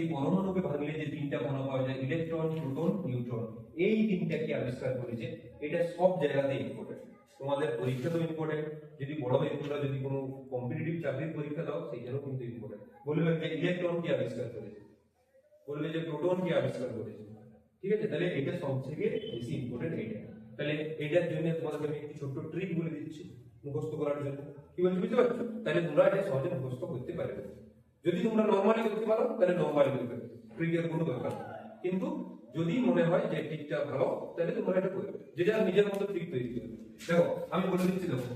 সেই পরমাণুকে ভাঙলে যে তিনটা কণা পাওয়া যায়, ইলেকট্রন, প্রোটন, নিউট্রন, এই তিনটাকে আবিষ্কার করেছে। এটা সব জায়গাতে ইম্পর্টেন্ট, তোমাদের পরীক্ষাতেও ইম্পর্টেন্ট, যদি বড় তোমরা যদি কোনো কম্পিটিটিভ চাকরির পরীক্ষা দাও সেইখানেও কিন্তু ইম্পর্টেন্ট। বলবে যে ইলেকট্রন কি আবিষ্কার করেছে, বলবে যে প্রোটন কি আবিষ্কার করেছে, ঠিক আছে? তাহলে এটা সবথেকে বেশি ইম্পর্টেন্ট এইটা। তাহলে এটার জন্য তোমাদের আমি একটি ছোট্ট ট্রিক বলে দিচ্ছি মুখস্থ করার জন্য। কি বলছি বুঝতে পারছো? তাহলে তোমরা এটা সহজে মুখস্থ করতে পারবে। যদি তোমরা নরমালি করতে পারো তাহলে নরমালি করবে, ট্রিকের কোনো দরকার নেই। কিন্তু যদি মনে হয় যে ট্রিকটা ভালো তাহলে তোমরা এটা করবে, যে যার নিজের মতো ট্রিক তৈরি করবে। দেখো আমি বলে দিচ্ছি, দেখো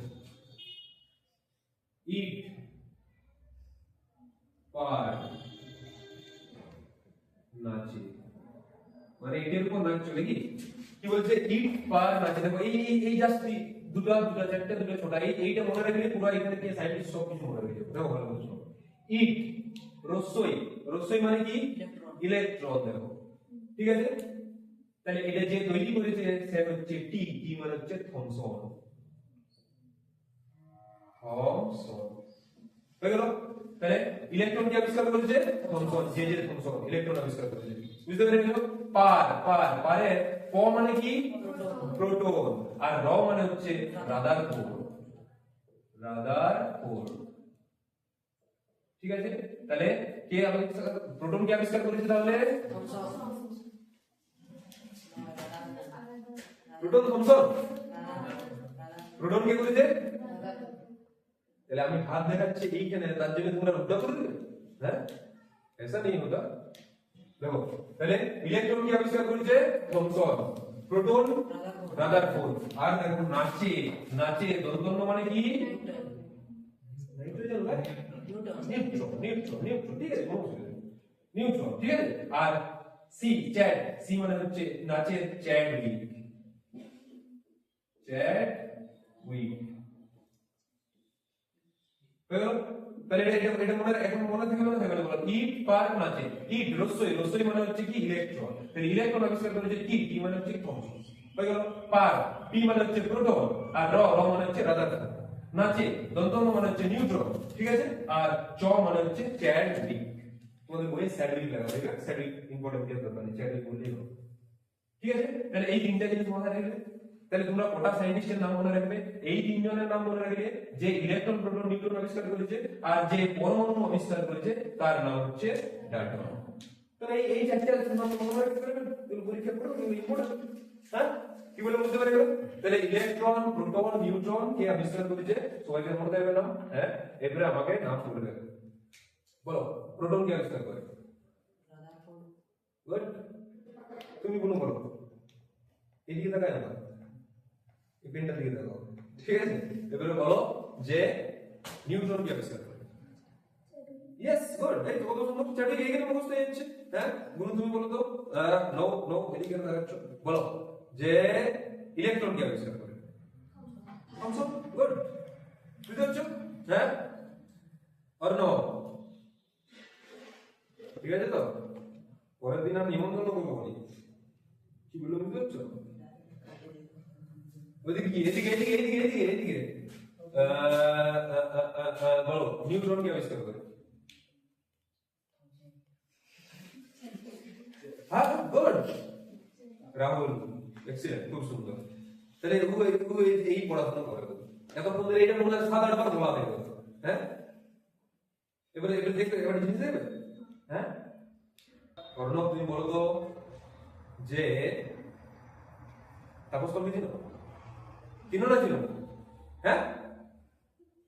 ইট পার নাচে, মানে এটার উপর নাচ চলে কি বলছে, ইট পার নাচে। দেখো এই এই জাস্ট দুটা চারটা দুটো ছোটা, এইটা মনে রাখলে পুরো এখানে কি সাইন্টিস্ট সব কিছু মনে রাখবে। দেখো ভালো বুঝছো, ইট রসই মানে কি ইলেকট্রন। দেখো ঠিক আছে, তাহলে এটা যে তৈরি করেছে সে হচ্ছে টি মানে হচ্ছে থমসন। হয়ে গেল। তাহলে ইলেকট্রন কি আবিষ্কার করেছে? থমসন। যে থমসন ইলেকট্রন আবিষ্কার করেছে। বুঝতে পেরে গেল? পারে প মানে কি প্রোটন, আর র মানে হচ্ছে রাদারফোর্ড। ঠিক আছে, তাহলে কে আবিষ্কার, প্রোটন কে আবিষ্কার করেছে? তাহলে প্রোটন থমসন। প্রোটন কে করেছে? তাহলে আমি হাত দেখাচ্ছি এইখানে, তার জন্য তোমরা উল্টা করে দেবে? হ্যাঁ, ऐसा नहीं होता। দেখো তাহলে ইলেকট্রন কি আবিষ্কার করেছে? থমসন। Proton Rutherford. আর দেখো নাচে দন্তন্য মানে কি নাইট্রোজেন, নিউট্রন। ঠিক আছে, নিউট্রন। ঠিক আছে, আর সি মানে হচ্ছে নাচের চ্যাডউইক। তাহলে এটা মনে এখন মনে থাকবে না থাকবে না বলো। ইট পার নাচে, ইট রসই মানে হচ্ছে কি ইলেকট্রন। তাহলে ইলেকট্রন আবিষ্কার করেছে টি মানে হচ্ছে থমসন। হয়ে গেল। পার পি মানে হচ্ছে প্রোটন, আর র মানে হচ্ছে রাদারফোর্ড। নাচে দন্তন্য মানে হচ্ছে নিউট্রন। ঠিক আছে, আর চ মানে হচ্ছে চ্যাডউইক। তোমাদের বইয়ে স্যাডউইক লেখা হবে, স্যাডউইক ইম্পর্টেন্ট এর দরকার নেই, চ্যাডউইক বললেই হবে। ঠিক আছে, তাহলে এই তিনটা জিনিস মাথায় রাখবে। তাহলে তোমরা কটা সায়েন্টিস্টের নাম মনে রাখবে? এই তিনজনের নাম মনে রাখবে, যে ইলেকট্রন, প্রোটন, নিউট্রন আবিষ্কার করেছে, আর যে পরমাণু আবিষ্কার করেছে তার নাম হচ্ছে ডাল্টন। তাহলে এই চারটি নাম মনে রাখতে পারবেন, তুমি পরীক্ষা করো, তুমি ইম্পর্টেন্ট। হ্যাঁ, কি বলে বুঝতে পারবে? তাহলে ইলেকট্রন, প্রোটন, নিউট্রন কে আবিষ্কার করেছে সবাইকে মনে রাখবে নাম। হ্যাঁ, এবারে আমাকে নাম বলে দেবে। বলো, প্রোটন কে আবিষ্কার করে? গুড, তুমি বলো। এদিকে তাকায় না, এই পেনটার দিকে তাকাও। ঠিক আছে, এবারে বলো যে নিউটন কি আবিষ্কার করে? Yes, good. এই তো কত সুন্দর, চ্যাটে গিয়ে গেলে মুখস্থ হয়ে যাচ্ছে। হ্যাঁ, গুরু তুমি বলো তো। নো এদিকে তাকাচ্ছ। বলো যে ইলেকট্রন কি আবিষ্কার করে? থমসন। গুড, বুঝতে পারছো? হ্যাঁ, আর নো? ঠিক আছে তো, পরের দিন আমি নিমন্ত্রণ করবো বলি। কি বললো বুঝতে পারছো? ওদিকে কি, এদিকে বলো, নিউট্রন কি আবিষ্কার করে? হ্যাঁ, গুড রাহুল, এক্সিলেন্ট, খুব সুন্দর। তাহলে এই পড়াশোনা করে এতক্ষণ ধরে এইটা মনে হয় 7-8 বার বলা হয়ে গেল। হ্যাঁ, এবারে দেখবে, এবারে জিনিস দেখবে। হ্যাঁ, অর্ণব তুমি বলো তো যে তাপস কল ছিল না ছিল? হ্যাঁ,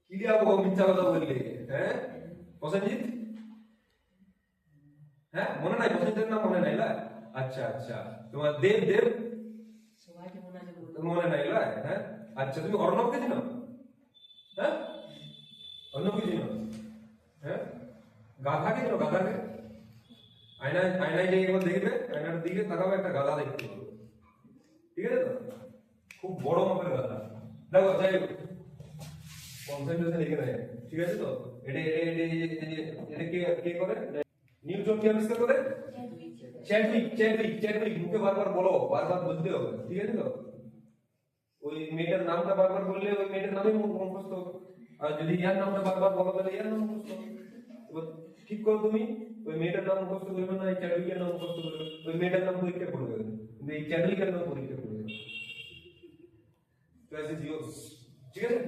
কি দিয়া মিথ্যা কথা বললে? হ্যাঁ, প্রসেনজিৎ, হ্যাঁ মনে নাই? প্রসেনজিতের নাম মনে নাই? আচ্ছা, তোমার দেব মনে নাই? হ্যাঁ, আচ্ছা, তুমি অর্ণবকে চিনো? হ্যাঁ, অর্ণবকে চিনো? হ্যাঁ, গাধাকে চিনো? গাধাকে আয়নায় যে একবার দেখবে, আয়নার দিকে তাকাবে, একটা গাধা দেখতে পাবে। ঠিক আছে তো, খুব বড় মাপের গাধা। দেখো, যাই হোক, কনসেন্ট্রেশন লিখে দেয়। ঠিক আছে তো, এটা কে করে? নিউটন কি আবিষ্কার করে? চ্যাডউইক। মুখে বারবার বলো, বারবার বলতে হবে। ঠিক আছে তো, ওই মেয়েটার নামটা বারবার বললে ওই মেয়েটার নামই মুখস্থ হবে। আর যদি ইয়ার নামটা বারবার বলো তাহলে ইয়ার নাম মুখস্থ হবে। ঠিক করো তুমি, ওই মেয়েটার নাম মুখস্থ করবে না, এই চ্যাডউইকের নাম মুখস্থ করবে, ওই মেয়েটার নাম পরীক্ষা করবে, কিন্তু এই চ্যাডউইকের নাম পরীক্ষা করবে। চয়েস ইজ ইয়োর্স, ঠিক আছে।